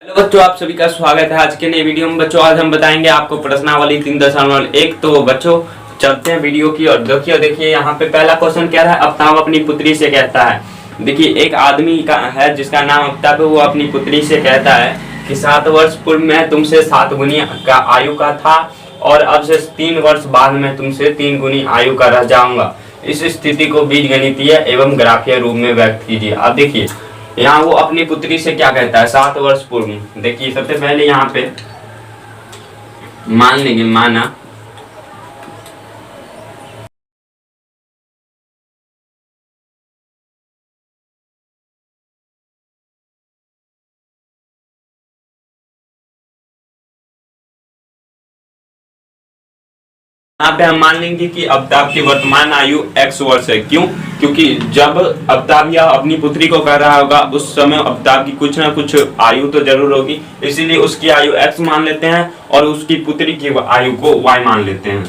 Hello बच्चों, आप सभी का स्वागत है आज के नए वीडियो में। बच्चों आज हम बताएंगे आपको प्रश्नावली 3.1। तो बच्चों चलते हैं वीडियो की और देखिए यहाँ पे पहला क्वेश्चन क्या है। अमिताभ अपनी पुत्री से कहता है, देखिए एक आदमी का है जिसका नाम अमिताभ है, वो अपनी पुत्री से कहता है कि 7 वर्ष पूर्व मैं तुमसे 7 गुनी का आयु का था और अब से 3 वर्ष बाद में तुमसे 3 गुनी आयु का रह जाऊंगा। इस स्थिति को बीजगणितीय एवं ग्राफीय रूप में व्यक्त कीजिए। अब देखिए यहाँ वो अपनी पुत्री से क्या कहता है 7 वर्ष पूर्व। देखिए सबसे पहले यहाँ पे मान लेंगे, माना यहाँ पे हम मान लेंगे कि अमिताभ की वर्तमान आयु x वर्ष है। क्यों? क्योंकि जब अमिताभ या अपनी पुत्री को कह रहा होगा उस समय अमिताभ की कुछ ना कुछ आयु तो जरूर होगी, इसीलिए उसकी आयु x मान लेते हैं और उसकी पुत्री की आयु को y मान लेते हैं।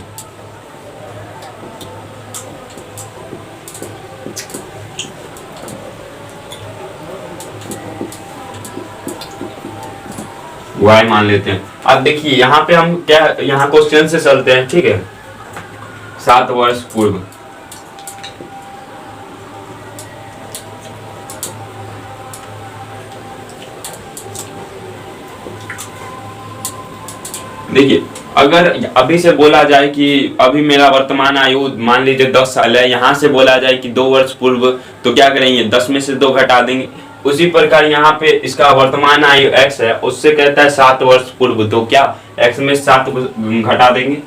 y मान लेते हैं। अब देखिए यहाँ पे हम क्या, यहाँ क्वेश्चन से चलते हैं, ठीक है। 7 वर्ष पूर्व, देखिए अगर अभी से बोला जाए कि अभी मेरा वर्तमान आयु मान लीजिए 10 साल है, यहाँ से बोला जाए कि 2 वर्ष पूर्व, तो क्या करेंगे 10 में से 2 घटा देंगे। उसी प्रकार यहाँ पे इसका वर्तमान आयु x है, उससे कहता है 7 वर्ष पूर्व, तो क्या x में 7 घटा देंगे,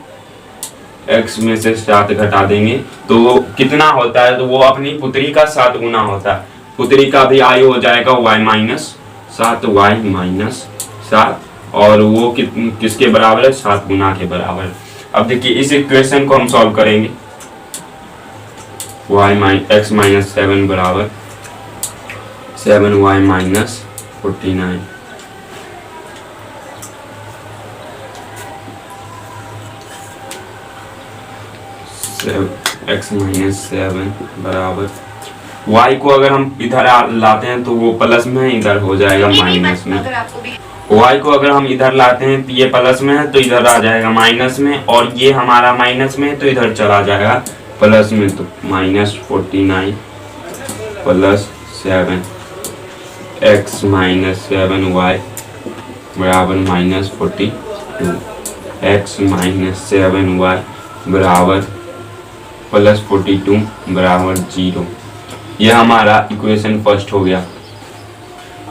x में से 7 घटा देंगे तो कितना होता है, तो वो अपनी पुत्री का 7 गुना होता है। पुत्री का भी आयु हो जाएगा y माइनस 7, y माइनस 7, और वो किसके बराबर है, 7 गुना के बराबर। अब देखिए इस इक्वेशन को हम सॉल्व करेंगे। x माइनस 7 बराबर 7y माइनस 49। x माइनस 7 बराबर y को अगर हम इधर लाते हैं तो वो प्लस में है, इधर हो जाएगा माइनस में। y को अगर हम इधर लाते हैं तो ये प्लस में है तो इधर आ जाएगा माइनस में, और ये हमारा माइनस में है तो इधर चला जाएगा प्लस में। तो minus 49 plus 7 x minus 7y बराबर माइनस 42। x माइनस 7y बराबर प्लस 42 बराबर 0। यह हमारा इक्वेशन फर्स्ट हो गया।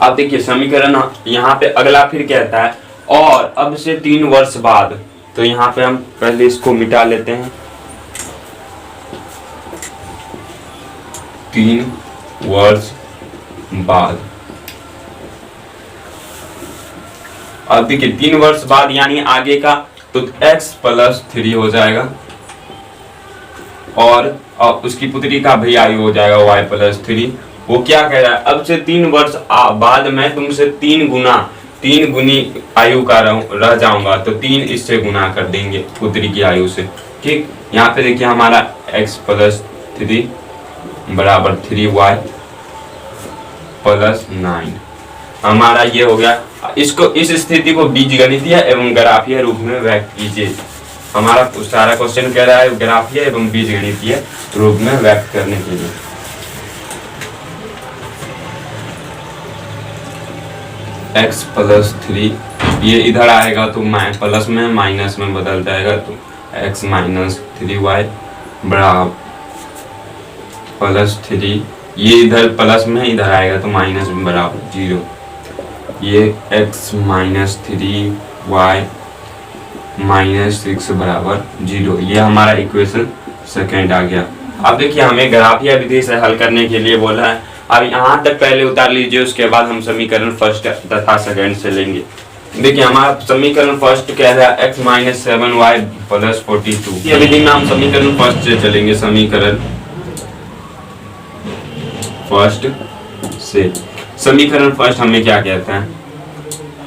अब देखिए समीकरण यहाँ पे अगला फिर कहता है और अब से 3 वर्ष बाद, तो यहाँ पे हम पहले इसको मिटा लेते हैं। 3 वर्ष बाद, अब देखिए 3 वर्ष बाद यानी आगे का, तो x प्लस 3 हो जाएगा और उसकी पुत्री का भी आयु हो जाएगा y प्लस 3। वो क्या कह रहा है, अब से 3 वर्ष बाद मैं तुमसे 3 गुनी आयु का रह जाऊंगा, तो 3 इससे गुना कर देंगे पुत्री की आयु से। ठीक, यहाँ पे देखिए हमारा x प्लस 3 बराबर 3y प्लस 9 हमारा ये हो गया। इसको, इस स्थिति को बीजगणितीय एवं ग्राफीय रूप में व्यक्त कीजिए। हमारा सारा क्वेश्चन कह रहा है ग्राफीय एवं बीजगणितीय रूप में व्यक्त करने के लिए। x प्लस 3 ये इधर आएगा तो प्लस में माइनस में बदल जाएगा, तो x माइनस 3y बराबर प्लस 3, ये इधर प्लस में इधर आएगा तो माइनस में बराबर 0। ये x माइनस 3y माइनस 6 बराबर 0। ये हमारा इक्वेशन सेकेंड आ गया। अब देखिए हमें ग्राफीय विधि से हल करने के लिए बोला है। अब यहाँ तक पहले उतार लीजिए, उसके बाद हम समीकरण फर्स्ट तथा सेकेंड से लेंगे। देखिए हमारा समीकरण फर्स्ट क्या है, x माइनस 7y प्लस 42। ये विधि में हम समीकरण फर्स्ट से चलेंगे। समीकरण फर्स्ट से, समीकरण फर्स्ट हमें क्या कहता है,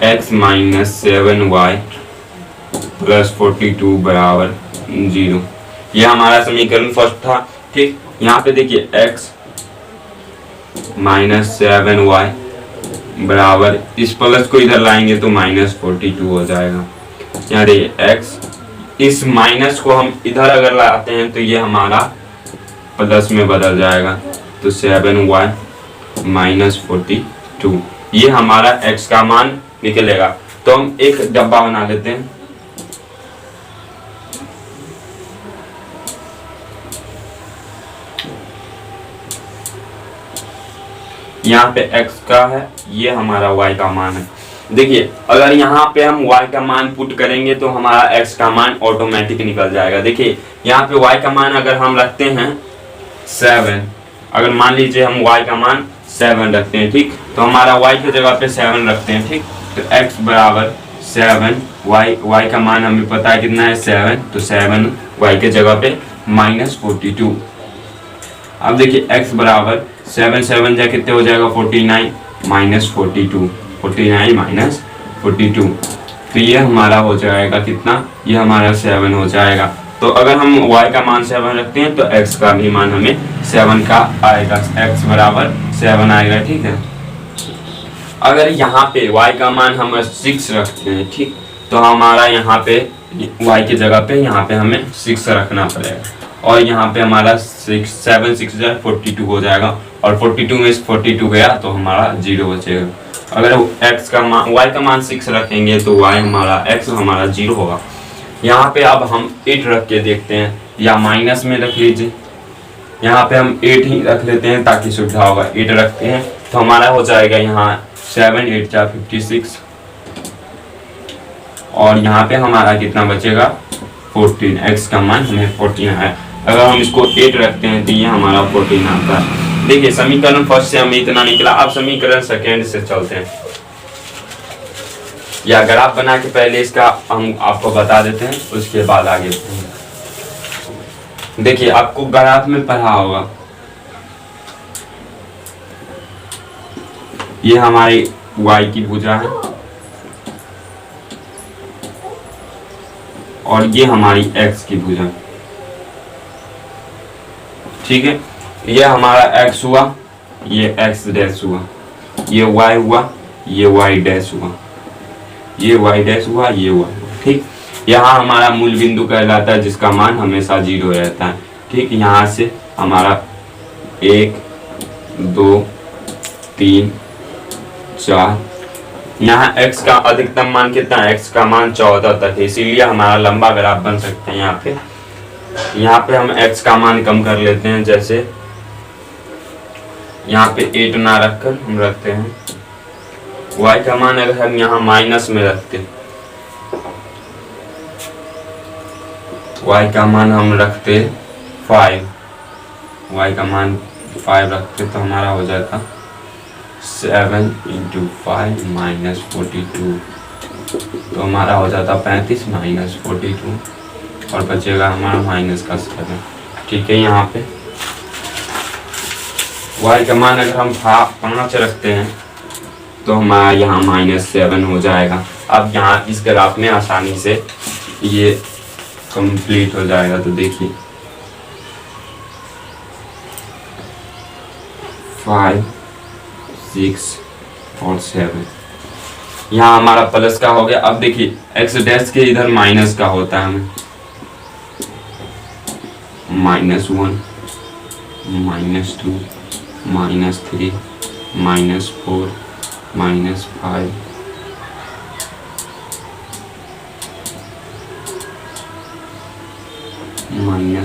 x माइनस 7y प्लस 42 बराबर 0। यह हमारा समीकरण फर्स्ट था। ठीक, यहाँ पे देखिए x माइनस 7y बराबर इस प्लस को इधर लाएंगे तो -42 हो जाएगा। यहाँ देखिए x, इस माइनस को हम इधर अगर लाते हैं तो ये हमारा प्लस में बदल जाएगा, तो 7y -42 ये हमारा x का मान निकलेगा। तो हम एक डब्बा बना लेते हैं। यहाँ पे x का है, ये हमारा y का मान है। देखिए अगर यहाँ पे हम y का मान पुट करेंगे तो हमारा x का मान ऑटोमेटिक निकल जाएगा। देखिए यहाँ पे y का मान अगर हम रखते हैं 7, अगर मान लीजिए हम y का मान 7 रखते हैं, ठीक, तो हमारा y की जगह पे 7 रखते हैं, ठीक, तो x बराबर 7, y का मान हमें पता है कितना है 7, तो 7 y के जगह पे -42। अब देखिए x बराबर 7 7 जा कितने हो जाएगा 49 -42, 49 -42, तो ये हमारा हो जाएगा कितना, ये हमारा 7 हो जाएगा। तो अगर हम y का मान 7 रखते हैं तो x का भी मान हमें 7 का आएगा, x बराबर 7 आएगा, ठीक है। अगर यहाँ पे y का मान हम 6 रखते हैं, ठीक, तो हमारा यहाँ पे y की जगह पे यहाँ पे हमें 6 रखना पड़ेगा, और यहाँ पे हमारा 7 6 42 हो जाएगा, और 42 में 42 गया तो हमारा 0 बचेगा। अगर x का मान y का मान 6 रखेंगे तो y हमारा x हमारा 0 होगा। यहाँ पे अब हम 8 रख के देखते हैं, या माइनस में रख लीजिए, यहाँ पे हम 8 ही रख लेते हैं ताकि सुविधा होगा। 8 रखते हैं तो हमारा हो जाएगा यहाँ 7 8 जा 56, और यहाँ पे हमारा कितना बचेगा 14, x का मान हमें 14 है। अगर हम इसको 8 रखते हैं तो ये हमारा 14 आता है। देखिए समीकरण फर्स्ट से हमें इतना निकला। अब समीकरण सेकेंड से चलते हैं, या ग्राफ बना के पहले इसका हम आपको बता देते हैं, उसके बाद आगे बढ़ेंगे। देखिए आपको ग्राफ में पढ़ा होगा, ये हमारी y की भुजा है और ये हमारी x की भुजा, ठीक है। ये हमारा x हुआ, ये x डैश हुआ, ये y हुआ, ये y डैश हुआ, ये y डैश हुआ, ये y हुआ, ठीक। यहाँ हमारा मूल बिंदु कहलाता है जिसका मान हमेशा 0 रहता है, ठीक। यहाँ से हमारा 1 2 3 4, यहाँ x का अधिकतम मान कितना है, x का मान 14 तक है, इसीलिए हमारा लंबा ग्राफ बन सकता है। यहाँ पे हम x का मान कम कर लेते हैं, जैसे यहाँ पे 8 ना रखकर हम रखते हैं y का मान, अगर हम यहाँ माइनस में रखते, y का मान हम रखते 5, y का मान 5 रखते तो हमारा हो जाता 7 × 5 -42, तो हमारा हो जाता 35 -42, और बचेगा हमारा माइनस का 7, ठीक है। यहाँ पे y का मान अगर हम 5 रखते हैं तो हमारा यहाँ -7 हो जाएगा। अब यहाँ इस ग्राफ में आसानी से ये कंप्लीट हो जाएगा। तो देखिए 5 6 और 7, यहाँ हमारा प्लस का हो गया। अब देखिए x डैश के इधर माइनस का होता है, हमें -1 -2 -3 -4 -5 -1,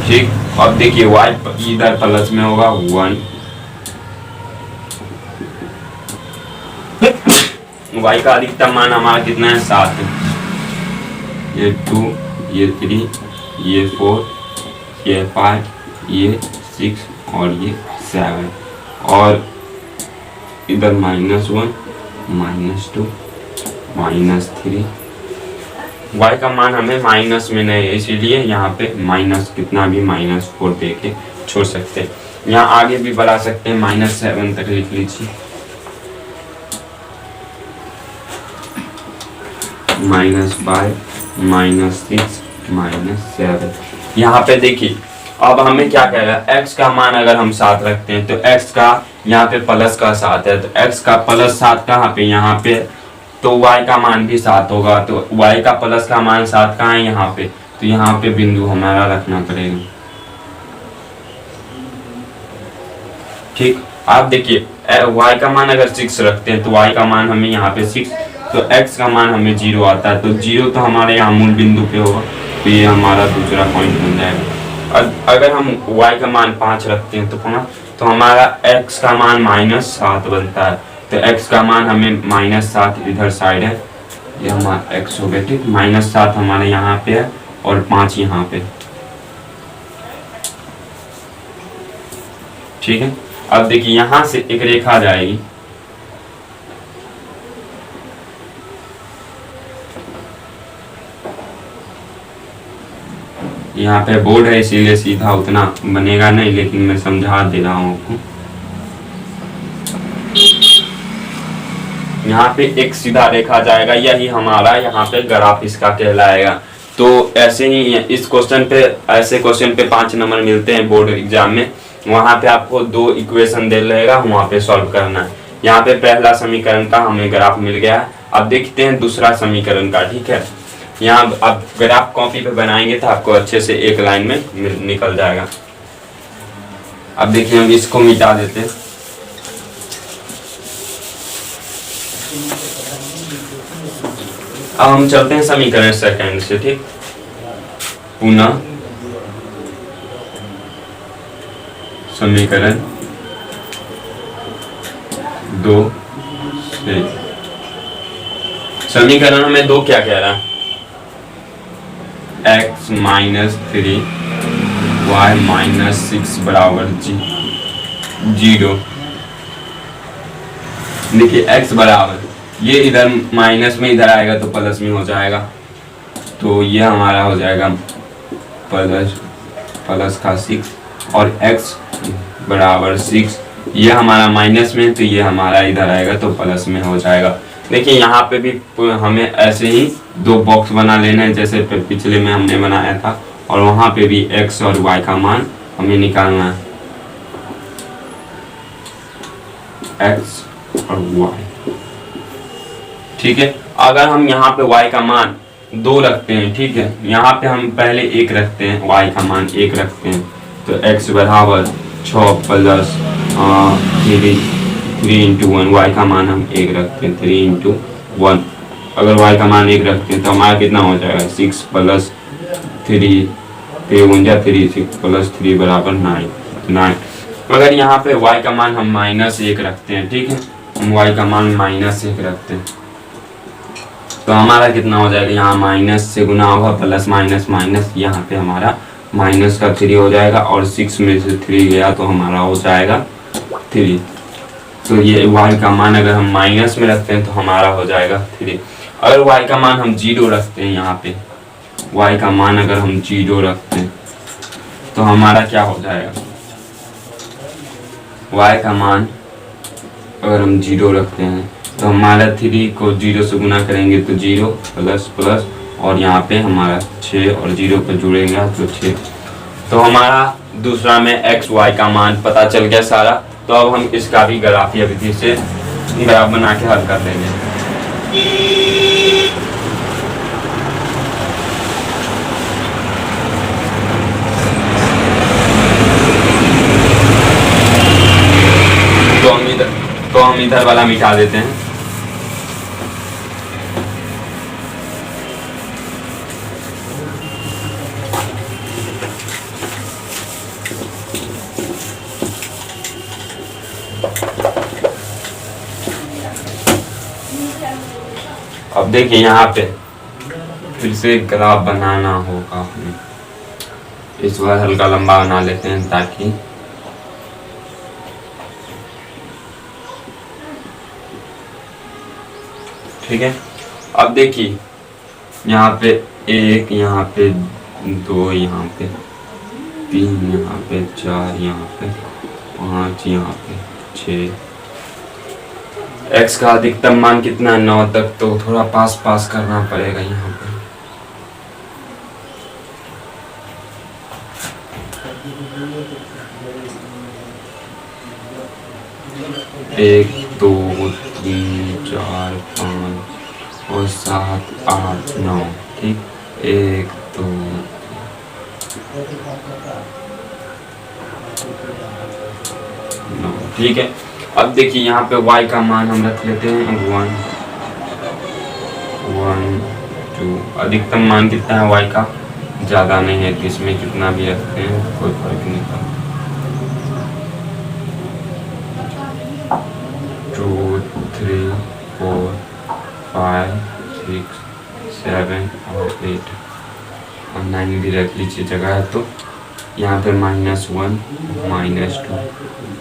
ठीक। अब देखिए y इधर प्लस में होगा 1, y का अधिकतम मान हमारा कितना है 7 है, ये 2 ये 3 ये 4 ये 5 ये 6 और ये 7, और इधर -1 -2 -3, y का मान हमें माइनस में नहीं है, इसीलिए यहाँ पे माइनस कितना भी -4 दे के छोड़ सकते हैं। यहाँ आगे भी बढ़ा सकते हैं, -7 तक लिख लीजिए, -5 -6 -7। यहाँ पे देखिए अब हमें क्या कह रहा है, x का मान अगर हम 7 रखते हैं तो x का यहाँ पे प्लस का 7 है, तो x का प्लस 7 कहाँ पे, यहाँ पे, तो y का मान भी 7 होगा, तो y का प्लस का मान 7 कहाँ है, यहाँ पे, तो यहाँ पे बिंदु हमारा रखना पड़ेगा। ठीक, आप देखिए y का मान अगर 6 रखते हैं तो y का मान हमें यहाँ पे 6, तो x का मान हमें 0 आता है, तो 0 तो हमारे यहाँ मूल बिंदु पे होगा, तो ये हमारा दूसरा पॉइंट बन जाएगा। अगर हम y का मान 5 रखते हैं तो 5, तो हमारा x का मान -7 बनता है, तो x का मान हमें -7 इधर साइड है, ये हमारा x हो गया। ठीक, -7 हमारे यहाँ पे है और 5 यहाँ पे। ठीक है, अब देखिए यहाँ से एक रेखा जाएगी, यहाँ पे बोर्ड है इसीलिए सीधा उतना बनेगा नहीं, लेकिन मैं समझा दे रहा हूँ आपको। यहाँ पे एक सीधा रेखा जाएगा, यही हमारा यहाँ पे ग्राफ इसका कहलाएगा। तो ऐसे ही इस क्वेश्चन पे, ऐसे क्वेश्चन पे 5 नंबर मिलते हैं बोर्ड एग्जाम में, वहाँ पे आपको 2 इक्वेशन दे रहेगा, वहाँ पे सॉल्व करना है। यहाँ पे पहला समीकरण का हमें ग्राफ मिल गया है, अब देखते हैं दूसरा समीकरण का। ठीक है, यहाँ आप ग्राफ कॉपी पे बनाएंगे तो आपको अच्छे से एक लाइन में निकल जाएगा। अब देखिए हम इसको मिटा देते हैं, अब हम चलते हैं समीकरण सेकंड से। ठीक, पुनः समीकरण 2 से, समीकरण हमें 2 क्या कह रहा है, x -3 y -6 बराबर 0। देखिए x बराबर, ये इधर माइनस में इधर आएगा तो प्लस में हो जाएगा, तो ये हमारा हो जाएगा प्लस का 6, और x बराबर 6, ये हमारा माइनस में, तो ये हमारा इधर आएगा तो प्लस में हो जाएगा। देखिए यहाँ पे भी हमें ऐसे ही 2 बॉक्स बना लेना है जैसे पिछले में हमने बनाया था, और वहाँ पे भी x और y का मान हमें निकालना है, x और y। ठीक है, अगर हम यहाँ पे y का मान 2 रखते हैं, ठीक है, यहाँ पे हम पहले 1 रखते हैं, y का मान 1 रखते हैं, तो x बराबर 6 प्लस 3 × 1, y का मान हम 1 रखते हैं, 3 × 1, अगर y का मान 1 रखते हैं तो हमारा कितना हो जाएगा, 6 प्लस 3, 3 6 प्लस 3 बराबर 9। अगर यहाँ पे y का मान हम -1 रखते हैं, ठीक है, हम y का मान -1 रखते हैं, तो हमारा कितना हो जाएगा, यहाँ माइनस से गुना होगा, प्लस माइनस माइनस, यहाँ पे हमारा माइनस का 3 हो जाएगा, और 6 में से 3 गया तो हमारा हो जाएगा 3। तो ये y का मान अगर हम माइनस में रखते हैं तो हमारा हो जाएगा 3। अगर y का मान हम 0 रखते हैं, यहाँ पे y का मान अगर हम 0 रखते हैं तो हमारा क्या हो जाएगा, y का मान अगर हम 0 रखते हैं तो हमारा 3 को 0 से गुना करेंगे तो 0 प्लस प्लस, और यहाँ पे हमारा 6 और 0 पे जुड़ेंगे तो 6। तो हमारा दूसरा में x y का मान पता चल गया सारा। तो अब हम इसका भी ग्राफीय विधि से ग्राफ बना के हल कर लेंगे। तो हम इधर वाला मिटा देते हैं। अब देखिए यहाँ पे फिर से ग्राफ बनाना होगा हमें, इस बार हल्का लंबा बना लेते हैं ताकि ठीक है। अब देखिए यहाँ पे 1, यहाँ पे 2, यहाँ पे 3, यहाँ पे 4, यहाँ पे 5, यहाँ पे 6। x का अधिकतम मान कितना है 9 तक, तो थोड़ा पास पास करना पड़ेगा यहाँ पे। 1 2 3 4 5 और 7 8 9। ठीक, 1 2 9। ठीक है, अब देखिए यहाँ पे y का मान हम रख लेते हैं 1 1 2। अधिकतम मान कितना है y का, ज़्यादा नहीं है, तो इसमें कितना भी रखते हैं कोई फर्क नहीं पड़ता। 2 3 4 5 6 7 और 8 और 9 भी रख लीजिए जगह है तो। यहाँ पे -1 -2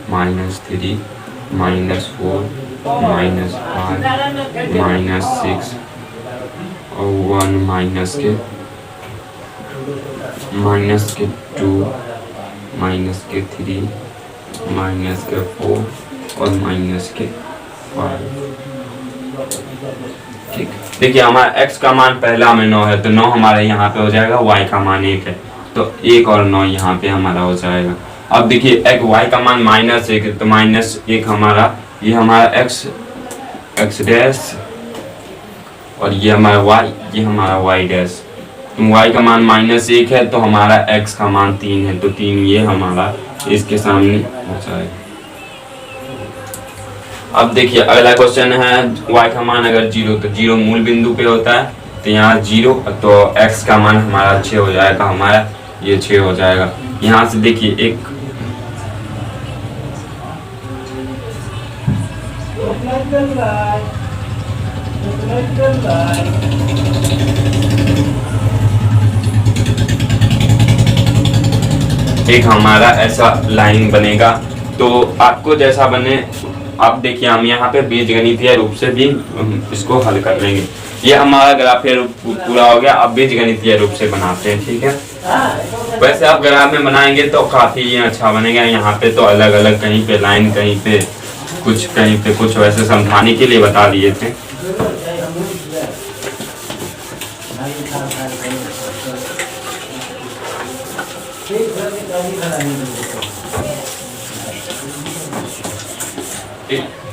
-3 -4 -5 -6 और 1 माइनस के 2 माइनस के 3 माइनस के 4 और माइनस के 5। ठीक, देखिए हमारा x का मान पहला में 9 है, तो 9 हमारे यहाँ पे हो जाएगा, y का मान 1 है, तो 1 और 9 यहाँ पे हमारा हो जाएगा। अब देखिए y का मान -1 है, तो -1 हमारा, ये हमारा x डैश और ये हमारा y, ये हमारा y डैश। तो y का मान -1 है, तो हमारा x का मान 3 है, तो 3 ये हमारा इसके सामने हो जाएगा। अब देखिए अगला क्वेश्चन है, y का मान अगर 0, तो 0 मूल बिंदु पे होता है, तो यहाँ 0, तो x का मान हमारा 6 हो जाएगा, हमारा ये 6 हो जाएगा। यहाँ से देखिए एक हमारा ऐसा लाइन बनेगा, तो आपको जैसा बने आप देखिए, हम यहाँ पे बीजगणितीय रूप से भी इसको हल कर लेंगे। ये हमारा ग्राफ पूरा हो गया, अब बीजगणितीय रूप से बनाते हैं। ठीक है, वैसे आप ग्राफ में बनाएंगे तो काफी अच्छा बनेगा। यहाँ पे तो अलग अलग, कहीं पे लाइन, कहीं पे कुछ वैसे समझाने के लिए बता दिए थे।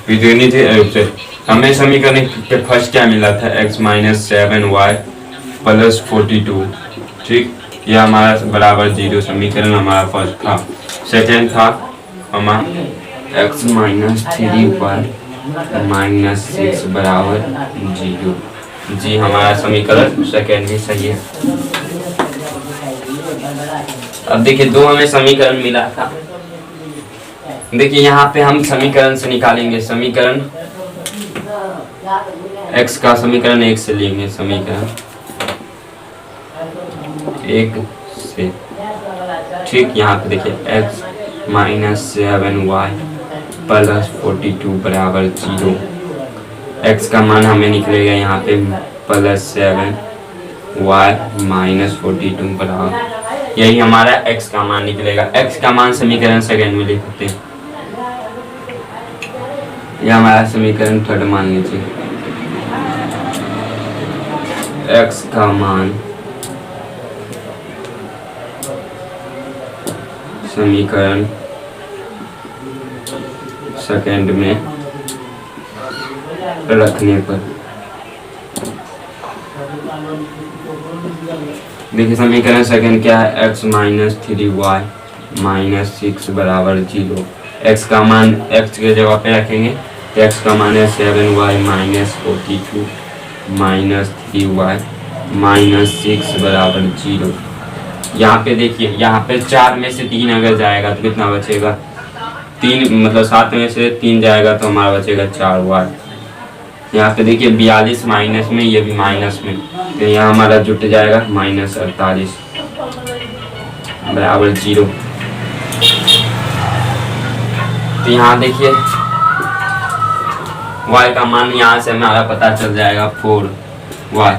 बीजगणितीय रूप से हमें समीकरण के फर्स्ट क्या मिला था, x - 7y + 42। ठीक, यह हमारा बराबर 0 समीकरण हमारा फर्स्ट था। सेकेंड था हमारा x - 3y -6 बराबर 0। जी, हमारा समीकरण सेकेंड भी सही है। अब देखिए दो हमें समीकरण मिला था। देखिए यहाँ पे हम समीकरण से निकालेंगे, समीकरण x का समीकरण 1 से लेंगे, समीकरण 1 से। ठीक, यहाँ पे देखिए x - 7y + 42 बराबर 0। x का मान हमें निकलेगा यहाँ पे +7y - 42 बराबर, यही हमारा x का मान निकलेगा। x का मान समीकरण सेकेंड में लिखते हैं, यह हमारा समीकरण थर्ड मान लीजिए। x का मान समीकरण सेकेंड में रखने पर देखिए समीकरण सेकेंड क्या है, x - 3y - 6 बराबर 0। x का मान x के जगह पे रखेंगे, तो x का मान है 7y - 42 -3y - 6 बराबर 0। यहाँ पे देखिए, यहाँ पे 4 में से 3 अगर जाएगा तो कितना बचेगा, 3 मतलब 7 में से 3 जाएगा तो हमारा बचेगा 4y। यहाँ पे देखिए 42 माइनस में, ये भी माइनस में, तो यहाँ हमारा जुट जाएगा -48 बराबर 0। तो यहाँ देखिए y का मान यहाँ से हमारा पता चल जाएगा 4y।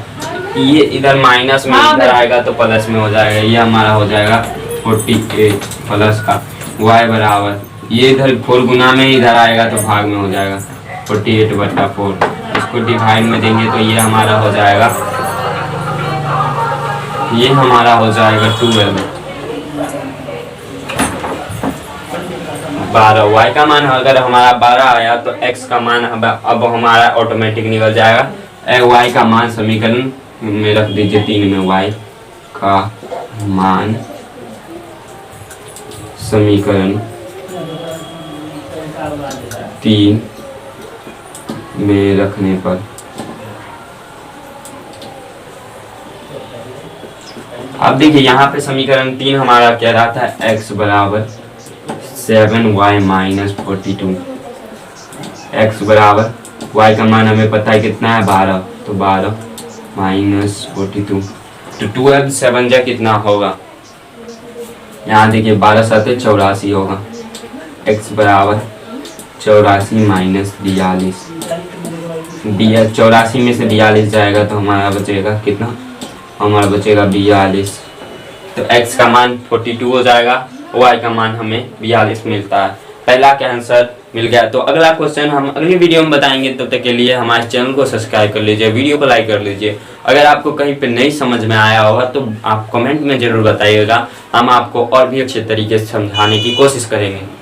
ये इधर माइनस में इधर आएगा तो प्लस में हो जाएगा, ये हमारा हो जाएगा 48 प्लस का y बराबर ये इधर 4 गुना में इधर आएगा तो भाग में हो जाएगा 48/4। इसको डिवाइड में देंगे तो ये हमारा हो जाएगा 12। 12 y का मान अगर हमारा 12 आया तो x का मान अब हमारा ऑटोमेटिक निकल जाएगा। y का मान समीकरण में रख दीजिए 3 में। y का मान समीकरण 3 में रखने पर अब देखिए यहाँ पे समीकरण 3 हमारा क्या रहा था, x बराबर 7y माइनस 42। x बराबर y का मान हमें पता है कितना है 12, तो 12 माइनस 42 तो 12 7 जा कितना होगा, यहाँ देखिए 12 7 84 होगा। x बराबर 84 माइनस 42, 84 में से 42 जाएगा तो हमारा बचेगा कितना, हमारा बचेगा 42। तो x का मान 42 हो जाएगा, y का मान हमें 42 मिलता है। पहला का आंसर मिल गया। तो अगला क्वेश्चन हम अगली वीडियो में बताएंगे, तब तक के लिए हमारे चैनल को सब्सक्राइब कर लीजिए, वीडियो को लाइक कर लीजिए। अगर आपको कहीं पे नहीं समझ में आया होगा तो आप कमेंट में ज़रूर बताइएगा, हम आपको और भी अच्छे तरीके से समझाने की कोशिश करेंगे।